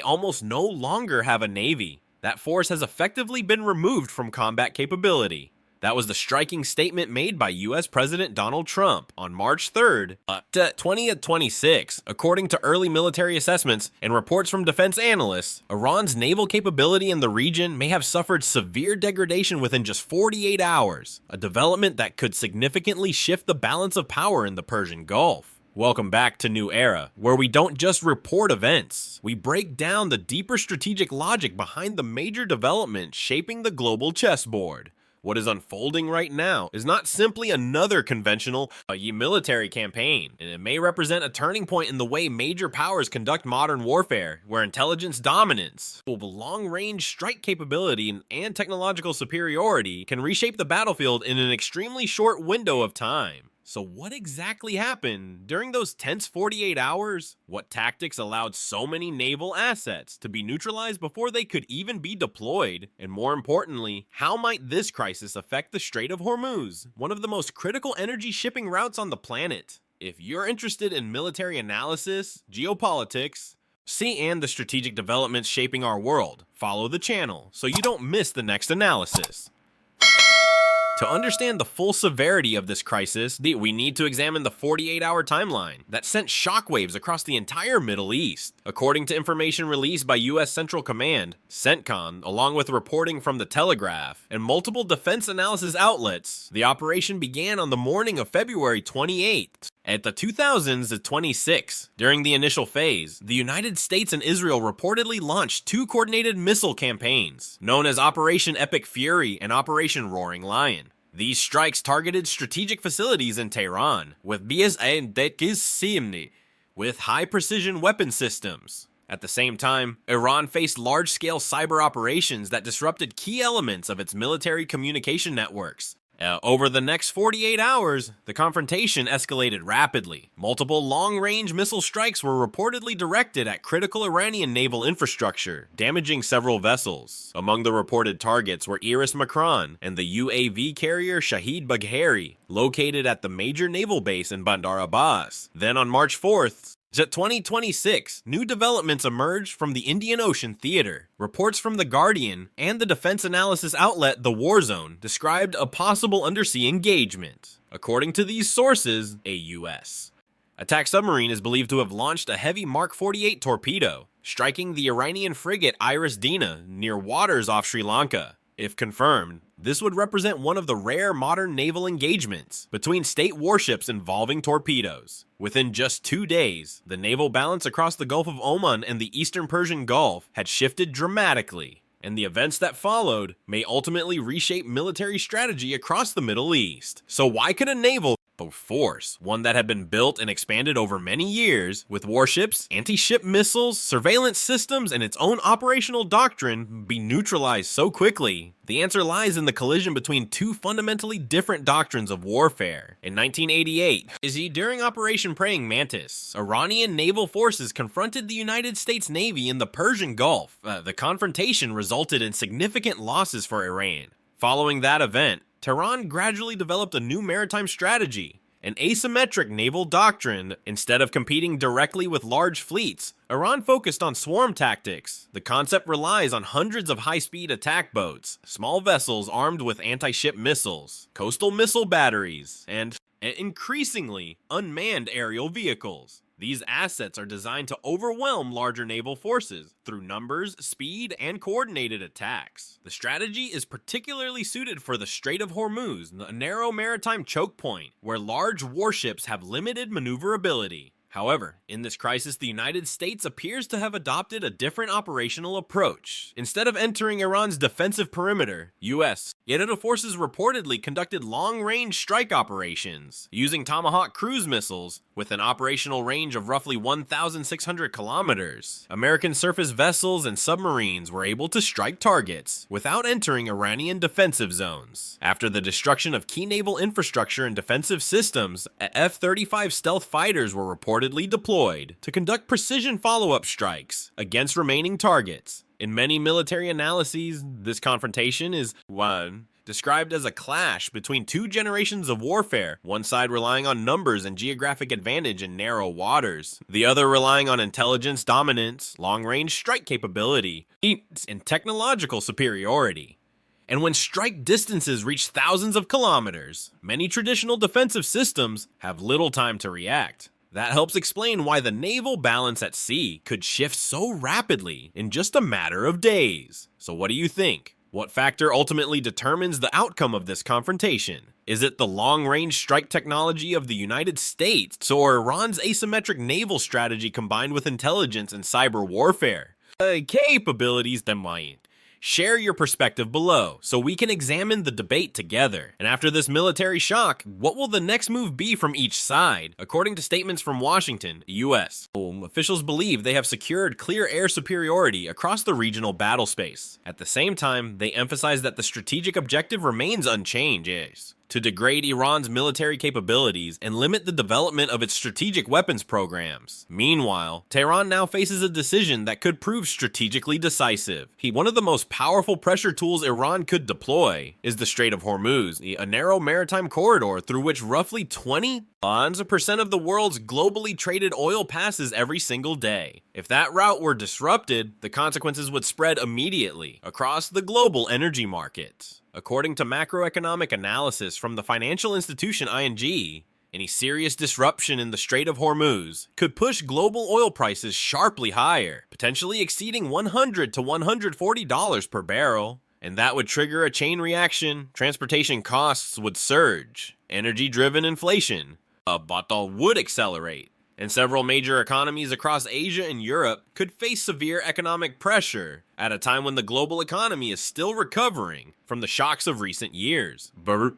may almost no longer have a navy. That force has effectively been removed from combat capability. That was the striking statement made by US President Donald Trump on March 3rd, 2026. According to early military assessments and reports from defense analysts, Iran's naval capability in the region may have suffered severe degradation within just 48 hours, a development that could significantly shift the balance of power in the Persian Gulf. Welcome back to New Era, where we don't just report events, we break down the deeper strategic logic behind the major developments shaping the global chessboard. What is unfolding right now is not simply another conventional military campaign, and it may represent a turning point in the way major powers conduct modern warfare, where intelligence dominance, long-range strike capability, and technological superiority can reshape the battlefield in an extremely short window of time. So what exactly happened during those tense 48 hours? What tactics allowed so many naval assets to be neutralized before they could even be deployed? And more importantly, how might this crisis affect the Strait of Hormuz, one of the most critical energy shipping routes on the planet? If you're interested in military analysis, geopolitics, and the strategic developments shaping our world, follow the channel so you don't miss the next analysis. To understand the full severity of this crisis, we need to examine the 48-hour timeline that sent shockwaves across the entire Middle East. According to information released by U.S. Central Command, CENTCOM, along with reporting from The Telegraph and multiple defense analysis outlets, the operation began on the morning of February 28th. At the 2026, during the initial phase, the United States and Israel reportedly launched two coordinated missile campaigns, known as Operation Epic Fury and Operation Roaring Lion. These strikes targeted strategic facilities in Tehran, with with high-precision weapon systems. At the same time, Iran faced large-scale cyber operations that disrupted key elements of its military communication networks. Over the next 48 hours, the confrontation escalated rapidly. Multiple long-range missile strikes were reportedly directed at critical Iranian naval infrastructure, damaging several vessels. Among the reported targets were IRIS Dena and the UAV carrier Shahid Bagheri, located at the major naval base in Bandar Abbas. Then on March 4th, 2026, new developments emerged from the Indian Ocean theater. Reports from The Guardian and the defense analysis outlet The Warzone described a possible undersea engagement. According to these sources, a U.S. attack submarine is believed to have launched a heavy Mark 48 torpedo, striking the Iranian frigate IRIS Dena near waters off Sri Lanka. If confirmed, this would represent one of the rare modern naval engagements between state warships involving torpedoes. Within just 2 days, the naval balance across the Gulf of Oman and the eastern Persian Gulf had shifted dramatically, and the events that followed may ultimately reshape military strategy across the Middle East. So why could a naval force, one that had been built and expanded over many years, with warships, anti-ship missiles, surveillance systems, and its own operational doctrine, be neutralized so quickly? The answer lies in the collision between two fundamentally different doctrines of warfare. In 1988, during Operation Praying Mantis, Iranian naval forces confronted the United States Navy in the Persian Gulf. The confrontation resulted in significant losses for Iran. Following that event, Tehran gradually developed a new maritime strategy, an asymmetric naval doctrine. Instead of competing directly with large fleets, Iran focused on swarm tactics. The concept relies on hundreds of high-speed attack boats, small vessels armed with anti-ship missiles, coastal missile batteries, and increasingly unmanned aerial vehicles. These assets are designed to overwhelm larger naval forces through numbers, speed, and coordinated attacks. The strategy is particularly suited for the Strait of Hormuz, a narrow maritime choke point where large warships have limited maneuverability. However, in this crisis, the United States appears to have adopted a different operational approach. Instead of entering Iran's defensive perimeter, U.S. forces reportedly conducted long-range strike operations using Tomahawk cruise missiles with an operational range of roughly 1,600 kilometers. American surface vessels and submarines were able to strike targets without entering Iranian defensive zones. After the destruction of key naval infrastructure and defensive systems, F-35 stealth fighters were reportedly deployed to conduct precision follow-up strikes against remaining targets. In many military analyses, this confrontation is described as a clash between two generations of warfare, one side relying on numbers and geographic advantage in narrow waters, the other relying on intelligence dominance, long-range strike capability, and technological superiority. And when strike distances reach thousands of kilometers, many traditional defensive systems have little time to react. That helps explain why the naval balance at sea could shift so rapidly in just a matter of days. So what do you think? What factor ultimately determines the outcome of this confrontation? Is it the long-range strike technology of the United States, or Iran's asymmetric naval strategy combined with intelligence and cyber warfare? Capabilities that might. Share your perspective below so we can examine the debate together. And after this military shock, what will the next move be from each side? According to statements from Washington, the US, officials believe they have secured clear air superiority across the regional battle space. At the same time, they emphasize that the strategic objective remains unchanged. To degrade Iran's military capabilities and limit the development of its strategic weapons programs. Meanwhile, Tehran now faces a decision that could prove strategically decisive. One of the most powerful pressure tools Iran could deploy is the Strait of Hormuz, a narrow maritime corridor through which roughly 20% of the world's globally traded oil passes every single day. If that route were disrupted, the consequences would spread immediately across the global energy market. According to macroeconomic analysis from the financial institution ING, any serious disruption in the Strait of Hormuz could push global oil prices sharply higher, potentially exceeding $100 to $140 per barrel. And that would trigger a chain reaction. Transportation costs would surge. Energy-driven inflation would accelerate. And several major economies across Asia and Europe could face severe economic pressure at a time when the global economy is still recovering from the shocks of recent years. But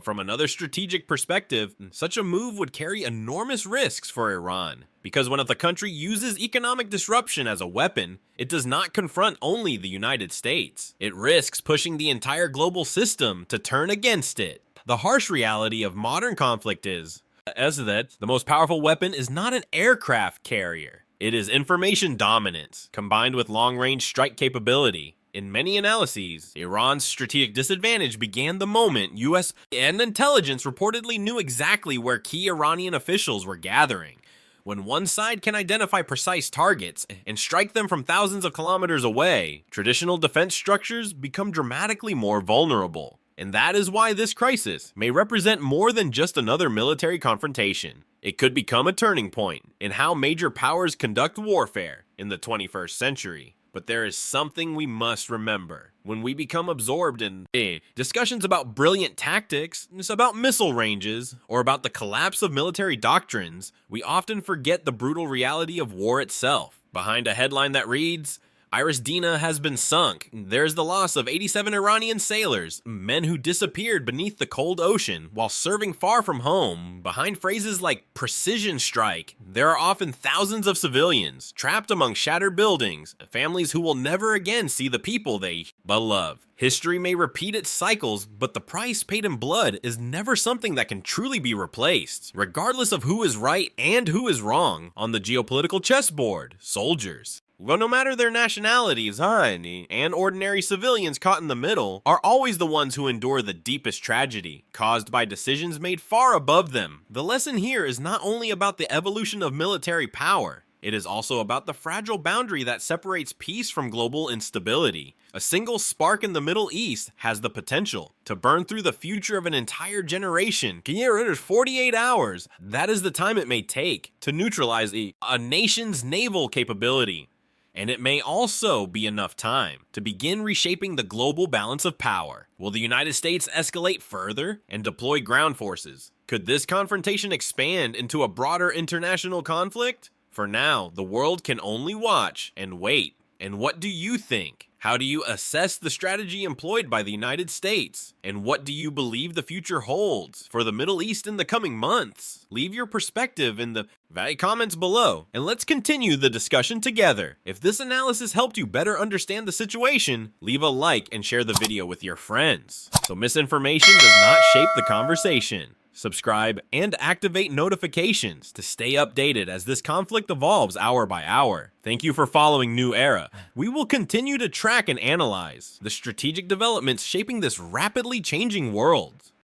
from another strategic perspective, such a move would carry enormous risks for Iran. Because when the country uses economic disruption as a weapon, it does not confront only the United States. It risks pushing the entire global system to turn against it. The harsh reality of modern conflict is that the most powerful weapon is not an aircraft carrier. It is information dominance, combined with long-range strike capability. In many analyses, Iran's strategic disadvantage began the moment US and intelligence reportedly knew exactly where key Iranian officials were gathering. When one side can identify precise targets and strike them from thousands of kilometers away, traditional defense structures become dramatically more vulnerable. And that is why this crisis may represent more than just another military confrontation. It could become a turning point in how major powers conduct warfare in the 21st century. But there is something we must remember. When we become absorbed in discussions about brilliant tactics, it's about missile ranges, or about the collapse of military doctrines, we often forget the brutal reality of war itself. Behind a headline that reads, IRIS Dena has been sunk. There's the loss of 87 Iranian sailors, men who disappeared beneath the cold ocean while serving far from home. Behind phrases like precision strike, there are often thousands of civilians trapped among shattered buildings, families who will never again see the people they love. History may repeat its cycles, but the price paid in blood is never something that can truly be replaced. Regardless of who is right and who is wrong on the geopolitical chessboard, soldiers, well, no matter their nationalities, and ordinary civilians caught in the middle are always the ones who endure the deepest tragedy, caused by decisions made far above them. The lesson here is not only about the evolution of military power, it is also about the fragile boundary that separates peace from global instability. A single spark in the Middle East has the potential to burn through the future of an entire generation. 48 hours. That is the time it may take to neutralize a nation's naval capability. And it may also be enough time to begin reshaping the global balance of power. Will the United States escalate further and deploy ground forces? Could this confrontation expand into a broader international conflict? For now, the world can only watch and wait. And what do you think? How do you assess the strategy employed by the United States? And what do you believe the future holds for the Middle East in the coming months? Leave your perspective in the comments below, and let's continue the discussion together. If this analysis helped you better understand the situation, leave a like and share the video with your friends, so misinformation does not shape the conversation. subscribe, and activate notifications to stay updated as this conflict evolves hour by hour. Thank you for following New Era. We will continue to track and analyze the strategic developments shaping this rapidly changing world.